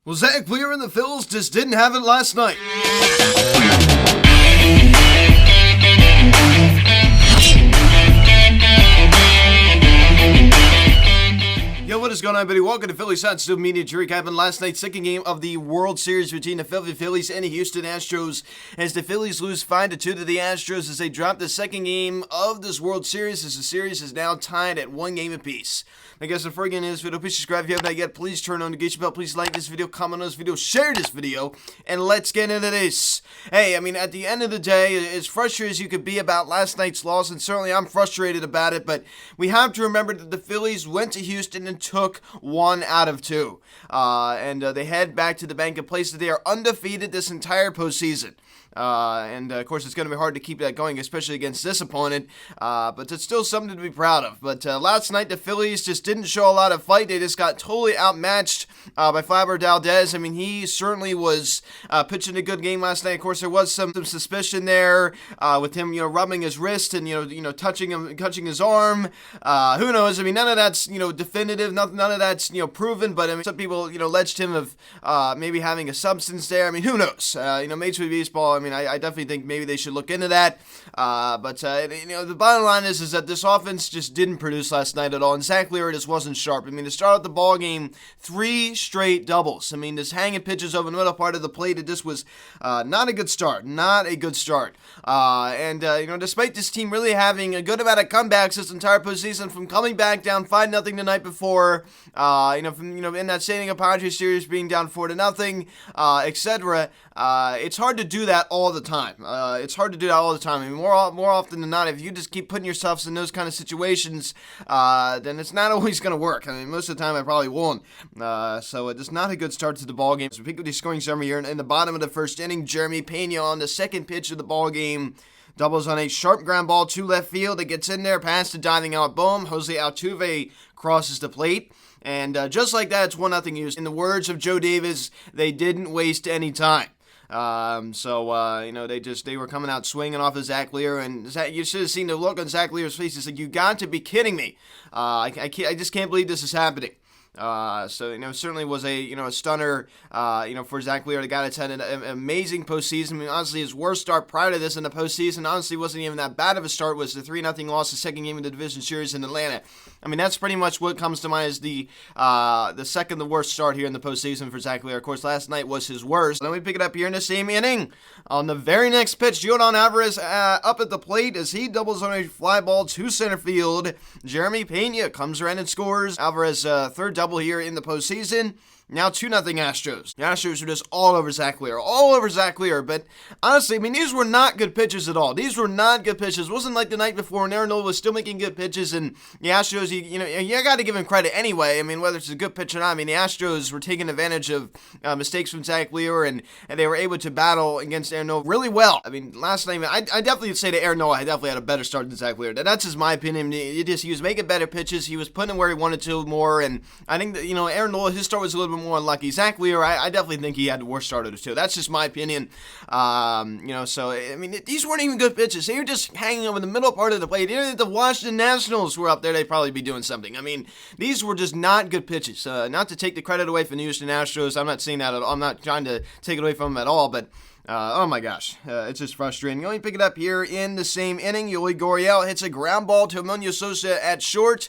Well, Zach Wheeler and the Phillies just didn't have it last night. Yo, what is going on, everybody? Welcome to Phillies Hot Media. To recap last night's second game of the World Series between the Philadelphia Phillies and the Houston Astros, as the Phillies lose 5-2 to the Astros as they drop the second game of this World Series, as the series is now tied at 1 game apiece. I guess before we get into this video, please subscribe if you haven't yet. Please turn on the notification bell. Please like this video, comment on this video, share this video, and let's get into this. Hey, I mean, at the end of the day, as frustrated as you could be about last night's loss, and certainly I'm frustrated about it, but we have to remember that the Phillies went to Houston and took 1 out of 2. They head back to the bank, a place that they are undefeated this entire postseason. Of course, it's going to be hard to keep that going, especially against this opponent, but it's still something to be proud of. But last night, the Phillies just didn't show a lot of fight. They just got totally outmatched by Framber Valdez. I mean, he certainly was pitching a good game last night. Of course, there was some suspicion there with him, rubbing his wrist and, touching his arm. Who knows? I mean, none of that's, definitive. None of that's, proven. But, I mean, some people, alleged him of maybe having a substance there. I mean, who knows? Major League Baseball, I mean, I definitely think maybe they should look into that. The bottom line is that this offense just didn't produce last night at all. And Zach Wheeler just wasn't sharp. I mean, to start out the ball game, 3 straight doubles. I mean, just hanging pitches over the middle part of the plate, it just was not a good start. Not a good start. Despite this team really having a good amount of comebacks this entire postseason, from coming back down 5-0 the night before, in that San Diego Padres series being down 4-0, etc. It's hard to do that all the time. I mean, more often than not, if you just keep putting yourselves in those kind of situations, then it's not always going to work. I mean, most of the time, I probably won't. So it's not a good start to the ball game. So we pick up the scoring summary here in the bottom of the first inning. Jeremy Pena on the second pitch of the ball game doubles on a sharp ground ball to left field. It gets in there, past the diving out, boom. Jose Altuve crosses the plate. And just like that, it's 1-0 Houston. In the words of Joe Davis, they didn't waste any time. They were coming out swinging off of Zach Wheeler, and you should have seen the look on Zach Wheeler's face. It's like, you got to be kidding me. I just can't believe this is happening. Certainly was a stunner, for Zach Wheeler, the guy that's had an amazing postseason. I mean, honestly, his worst start prior to this in the postseason, honestly, wasn't even that bad of a start, was the 3-0 loss, the second game of the division series in Atlanta. I mean, that's pretty much what comes to mind as the second the worst start here in the postseason for Zach Wheeler. Of course, last night was his worst. Then we pick it up here in the same inning. On the very next pitch, Jordan Alvarez up at the plate as he doubles on a fly ball to center field. Jeremy Pena comes around and scores. Alvarez, third double here in the postseason. Now 2-0 Astros. The Astros were just all over Zach Wheeler. But honestly, I mean, these were not good pitches at all. These were not good pitches. It wasn't like the night before when Aaron Nola was still making good pitches, and the Astros, you got to give him credit anyway. I mean, whether it's a good pitch or not, I mean, the Astros were taking advantage of mistakes from Zach Wheeler, and they were able to battle against Aaron Nola really well. I mean, last night, I definitely would say that Aaron Nola definitely had a better start than Zach Wheeler. That's just my opinion. He was making better pitches. He was putting them where he wanted to more, and I think that, Aaron Nola, his start was a little bit more unlucky. Zach Wheeler, I definitely think he had the worst start of the two. That's just my opinion. So, I mean, these weren't even good pitches. They were just hanging over the middle part of the plate. Even if the Washington Nationals were up there, they'd probably be doing something. I mean, these were just not good pitches. Not to take the credit away from the Houston Astros. I'm not saying that at all. I'm not trying to take it away from them at all, but oh my gosh, it's just frustrating. You only pick it up here in the same inning. Yuli Gurriel hits a ground ball to Emmanuel Sosa at short.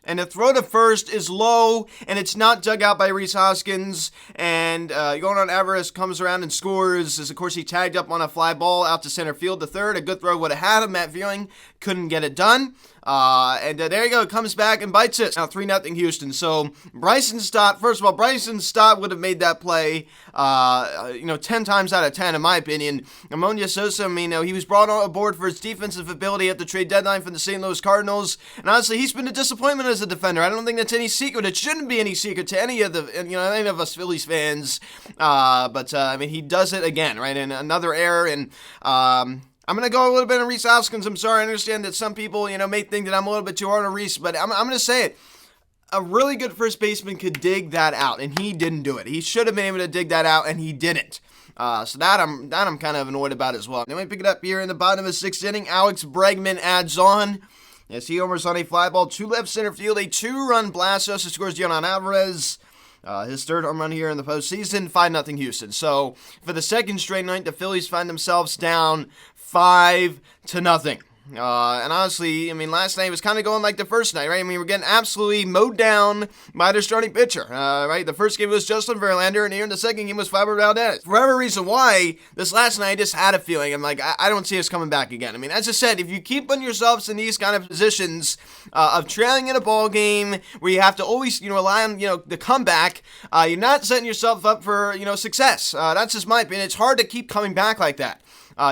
And the throw to first is low, and it's not dug out by Rhys Hoskins. And Jordan Alvarez comes around and scores, as of course he tagged up on a fly ball out to center field to third. A good throw would have had him. Matt Viewing couldn't get it done. There you go, comes back and bites it. Now 3-0 Houston. So Bryson Stott, first of all, Bryson Stott would have made that play, 10 times out of 10 in my opinion. Emmanuel Sosa, he was brought on board for his defensive ability at the trade deadline from the St. Louis Cardinals, and honestly, he's been a disappointment as a defender. I don't think that's any secret. It shouldn't be any secret to any of us Phillies fans. He does it again, right? And another error, and I'm going to go a little bit on Rhys Hoskins. I'm sorry. I understand that some people, may think that I'm a little bit too hard on Rhys, but I'm going to say it. A really good first baseman could dig that out, and he didn't do it. He should have been able to dig that out, and he didn't. So that I'm kind of annoyed about as well. Then we pick it up here in the bottom of the sixth inning. Alex Bregman adds on. Yes, he homers on a fly ball to left center field. A 2-run blast. Also scores Jordan Alvarez. His third home run here in the postseason, 5-0 Houston. So for the second straight night, the Phillies find themselves down 5-0. And honestly, I mean, last night was kind of going like the first night, right? I mean, we're getting absolutely mowed down by their starting pitcher, right? The first game was Justin Verlander, and here in the second game was Fabio Valdez. For whatever reason why, this last night I just had a feeling, I'm like, I don't see us coming back again. I mean, as I said, if you keep putting yourselves in these kind of positions of trailing in a ball game where you have to always, rely on, the comeback, you're not setting yourself up for, success. That's just my opinion. It's hard to keep coming back like that.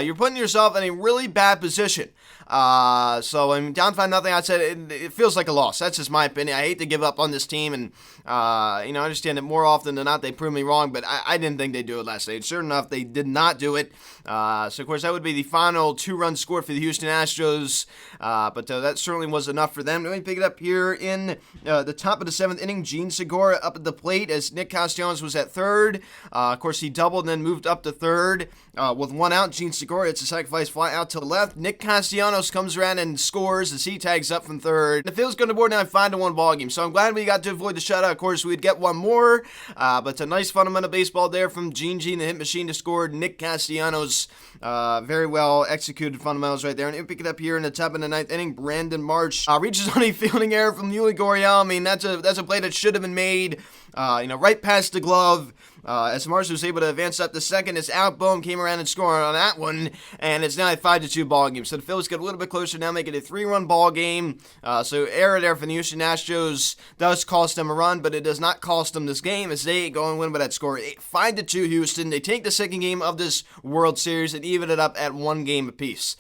You're putting yourself in a really bad position. So I'm down 5-0. I said it feels like a loss. That's just my opinion. I hate to give up on this team, and I understand that more often than not they prove me wrong, but I didn't think they'd do it last night. Sure enough, they did not do it. So of course that would be the final 2-run score for the Houston Astros, but that certainly was enough for them. Let me pick it up here in the top of the 7th inning. Gene Segura up at the plate as Nick Castellanos was at third. Of course he doubled and then moved up to third with 1 out. Gene Segura hits a sacrifice fly out to the left. Nick Castellanos comes around and scores as he tags up from third. The Phillies go to board now 5-1 ball game. So I'm glad we got to avoid the shutout. Of course, we'd get one more, but it's a nice fundamental baseball there from Gene, the hit machine, to score. Nick Castellanos, very well executed fundamentals right there. And pick it up here in the top of the 9th inning. Brandon Marsh reaches on a fielding error from Yuli Gurriel. I mean, that's a play that should have been made, right past the glove. As Marsh was able to advance up to second, as Alec Boehm came around and scored on that one, and it's now a 5-2 ball game. So the Phillies get a little bit closer now, make it a 3-run ball game. So error there from the Houston Astros does cost them a run, but it does not cost them this game as they go and win by that score. 5-2 Houston. They take the second game of this World Series and even it up at 1 game apiece.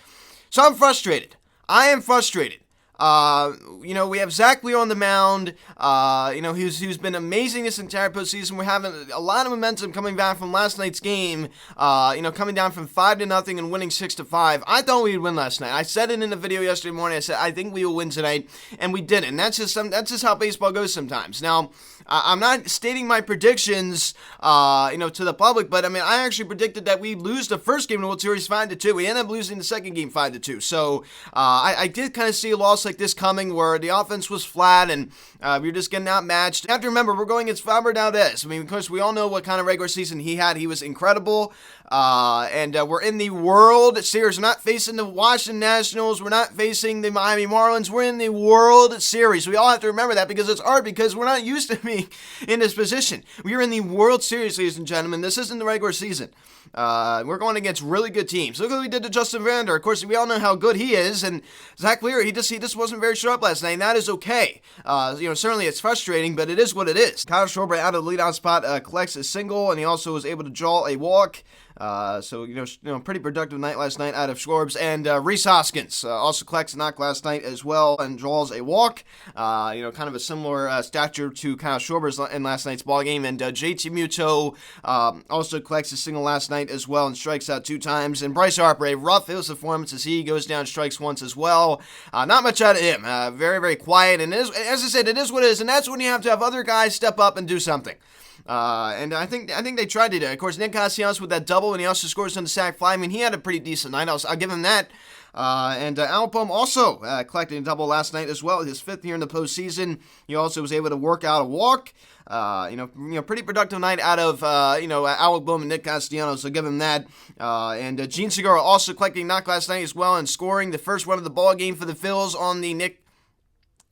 So I'm frustrated. I am frustrated. We have Zach Wheeler on the mound, who's been amazing this entire postseason. We're having a lot of momentum coming back from last night's game, coming down from 5-0 and winning 6-5. I thought we'd win last night. I said it in the video yesterday morning. I said, I think we will win tonight, and we didn't. That's just how baseball goes sometimes. Now, I'm not stating my predictions, to the public, but I mean, I actually predicted that we'd lose the first game in the World Series 5-2. We ended up losing the second game 5-2. So, I did kind of see a loss like this coming where the offense was flat and we were just getting outmatched. You have to remember, we're going against Fabio Valdez. I mean, because we all know what kind of regular season he had. He was incredible. And we're in the World Series. We're not facing the Washington Nationals. We're not facing the Miami Marlins. We're in the World Series. We all have to remember that because it's hard because we're not used to being in this position. We are in the World Series, ladies and gentlemen. This isn't the regular season. We're going against really good teams. Look what we did to Justin Verlander. Of course, we all know how good he is. And Zach Wheeler, he just wasn't very sharp last night. And that is okay. Certainly it's frustrating, but it is what it is. Kyle Schwarber out of the leadoff spot collects a single, and he also was able to draw a walk. Pretty productive night last night out of Schwarbs. And Rhys Hoskins also collects a knock last night as well and draws a walk. Kind of a similar stature to Kyle Schwarber's in last night's ball game. And JT Muto also collects a single last night as well and strikes out 2 times. And Bryce Harper, a rough performance as he goes down, strikes once as well. Not much out of him. Very, very quiet. And as I said, it is what it is. And that's when you have to have other guys step up and do something. And I think they tried to do it. Of course, Nick Castellanos with that double, and he also scores on the sac fly. I mean, he had a pretty decent night. I'll give him that. And Alec Boehm also collected a double last night as well. His 5th here in the postseason. He also was able to work out a walk. Pretty productive night out of Alec Boehm and Nick Castellanos. So give him that. And Gene Segura also collecting a knock last night as well and scoring the first run of the ball game for the Phils on the Nick.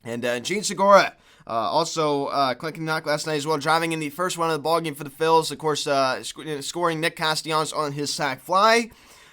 And Gene Segura. Also collecting knock last night as well, driving in the first run of the ballgame for the Phils. Of course, scoring Nick Castellanos on his sac fly.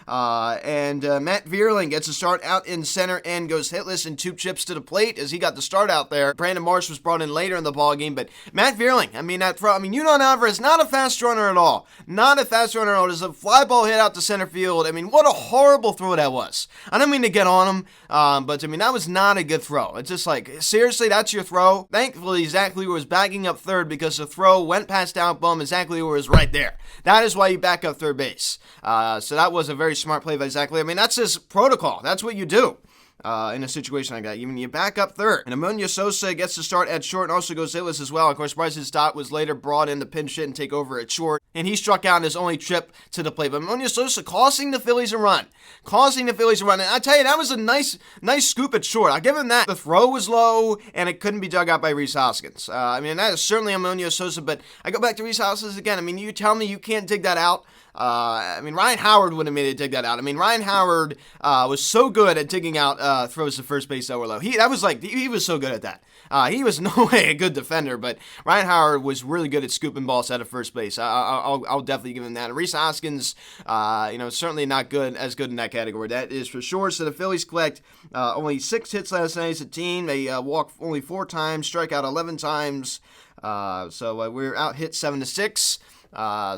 And Matt Vierling gets a start out in center and goes hitless and 2 chips to the plate as he got the start out there. Brandon Marsh was brought in later in the ballgame, but Matt Vierling, Yunel Alvarez, not a fast runner at all. Not a fast runner at all. There's a fly ball hit out to center field. I mean, what a horrible throw that was. I don't mean to get on him, but that was not a good throw. It's just like, seriously, that's your throw? Thankfully, Zach Wheeler was backing up third because the throw went past Alec Boehm and Zach Wheeler was right there. That is why you back up third base. So that was a very smart play by Zach Wheeler. I mean, that's his protocol. That's what you do. in a situation like that. Even you back up third. And Emilio Sosa gets to start at short and also goes hitless as well. Of course, Bryson Stott was later brought in to pinch hit and take over at short, and he struck out in his only trip to the plate. But Emilio Sosa costing the Phillies a run. And I tell you, that was a nice scoop at short. I'll give him that. The throw was low, and it couldn't be dug out by Rhys Hoskins. That is certainly Emilio Sosa, but I go back to Rhys Hoskins again. You tell me you can't dig that out. Ryan Howard would have made it dig that out. Ryan Howard was so good at digging out throws to first base that were low. He was so good at that. He was no way a good defender, but Ryan Howard was really good at scooping balls out of first base. I'll definitely give him that. And Rhys Hoskins, certainly not as good in that category. That is for sure. So the Phillies collect only 6 hits last night as a team. They walked only 4 times, strike out 11 times. So we're out hit 7-6.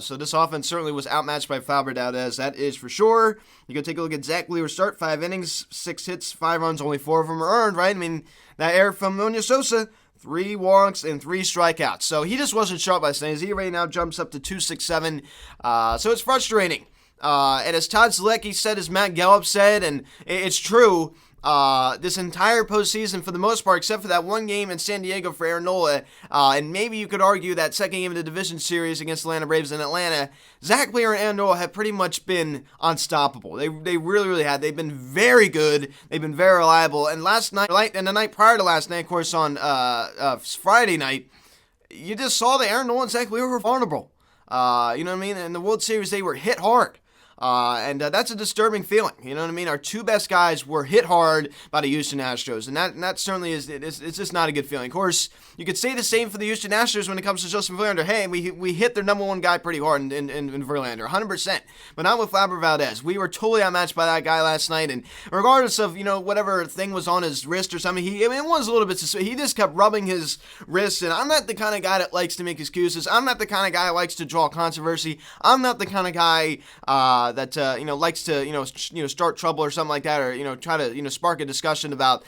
So this offense certainly was outmatched by Fauber Valdez, that is for sure. You can take a look at Zach Wheeler's start, 5 innings, 6 hits, 5 runs, only 4 of them are earned, right? That error from Emilio Sosa, 3 walks and 3 strikeouts. So he just wasn't sharp last night. His ERA now jumps up to 2.67. So it's frustrating. And as Todd Zielecki said, as Matt Gallup said, and it's true, this entire postseason, for the most part, except for that one game in San Diego for Aaron Nola, and maybe you could argue that second game of the division series against Atlanta Braves in Atlanta, Zach Wheeler and Aaron Nola have pretty much been unstoppable. They really, really had. They've been very good. They've been very reliable. And last night, and the night prior to last night, of course, on Friday night, you just saw that Aaron Nola and Zach Wheeler were vulnerable. In the World Series, they were hit hard. And that's a disturbing feeling. Our 2 best guys were hit hard by the Houston Astros, and that certainly it's just not a good feeling. Of course, you could say the same for the Houston Astros when it comes to Justin Verlander. Hey, we hit their number 1 guy pretty hard in Verlander, 100%, but not with Fauber Valdez. We were totally outmatched by that guy last night, and regardless of whatever thing was on his wrist or something, it was a little bit. He just kept rubbing his wrist, and I'm not the kind of guy that likes to make excuses. I'm not the kind of guy that likes to draw controversy. I'm not the kind of guy that likes to start trouble or something like that, or try to spark a discussion about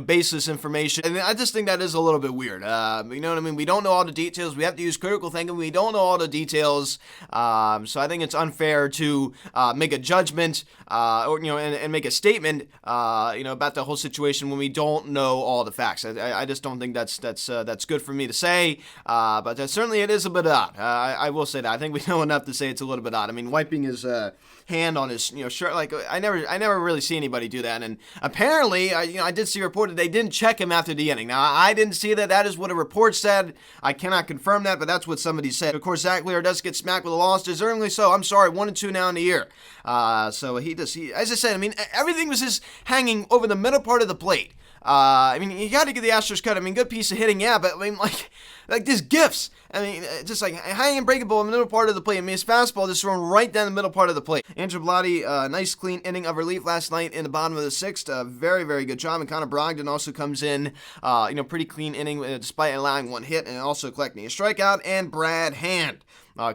baseless information. And I just think that is a little bit weird. We don't know all the details. We have to use critical thinking. We don't know all the details. So I think it's unfair to make a judgment and make a statement about the whole situation when we don't know all the facts. I just don't think that's good for me to say. But certainly it is a bit odd. I will say that. I think we know enough to say it's a little bit odd. Wiping his hand on his shirt, like I never really see anybody do that. And apparently, I did see reported they didn't check him after the inning. Now I didn't see that. That is what a report said. I cannot confirm that, but that's what somebody said. Of course, Zach Wheeler does get smacked with a loss, deservingly so. I'm sorry, 1-2 now in the year. So he as I said, everything was just hanging over the middle part of the plate. You got to give the Astros credit. Good piece of hitting, yeah, but like these gifts. Just like high and breakable in the middle part of the plate. His fastball just thrown right down the middle part of the plate. Andrew Blatty, nice clean inning of relief last night in the bottom of the 6th. Very, very good job. And Connor Brogdon also comes in, pretty clean inning despite allowing 1 hit and also collecting a strikeout. And Brad Hand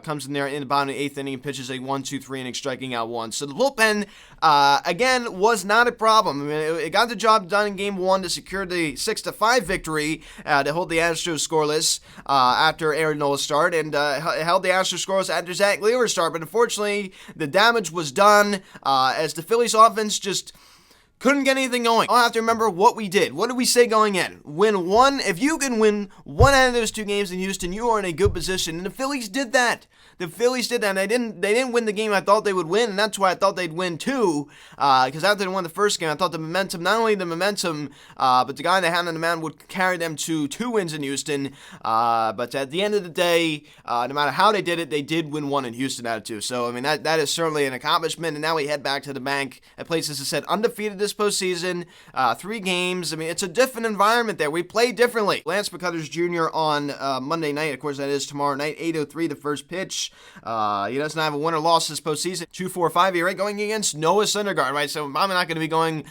comes in there in the bottom of the 8th inning and pitches a 1-2-3 inning, striking out 1. So the bullpen, again, was not a problem. It got the job done in Game 1 to secure the 6-5 victory to hold the Astros scoreless after Aaron Nola start, and held the Astros scoreless after Zach Wheeler start. But unfortunately, the damage was done as the Phillies offense just couldn't get anything going. I'll have to remember what we did. What did we say going in? Win 1. If you can win 1 out of those 2 games in Houston, you are in a good position. And the Phillies did that. And they didn't win the game I thought they would win, and that's why I thought they'd win 2. Because after they won the first game, I thought not only the momentum, but the guy they had on the mound would carry them to 2 wins in Houston. But at the end of the day, no matter how they did it, they did win 1 in Houston out of 2. So that is certainly an accomplishment. And now we head back to the bank at places, as I said, undefeated this postseason, 3 games. It's a different environment there. We play differently. Lance McCullers Jr. on Monday night, of course, that is tomorrow night, 8:03, the first pitch. He doesn't have a win or loss this postseason. 2.45 ERA going against Noah Syndergaard, right? So I'm not going to be going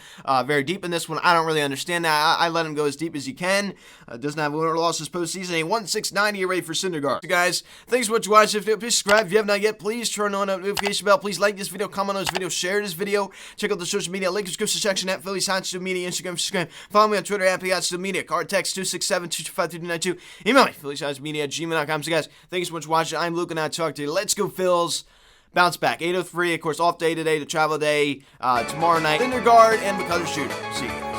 very deep in this one. I don't really understand that. I let him go as deep as he can. Doesn't have a win or loss this postseason. A 1.69 ERA for Syndergaard. So guys, thanks so much for watching this video. Please subscribe if you have not yet. Please turn on the notification bell. Please like this video, comment on this video, share this video. Check out the social media link in the description section at Phillies Social Media, Instagram. Follow me on Twitter at Social Media. Card text 267-225-3292. Email me, PhilliesHouseMedia@gmail.com. So guys, thanks so much for watching. I'm Luke, and I'll talk to you. Let's go, Phils. bounce back. 8:03, of course, off day today, the travel day tomorrow night. Syndergaard and McCullers Jr. See you.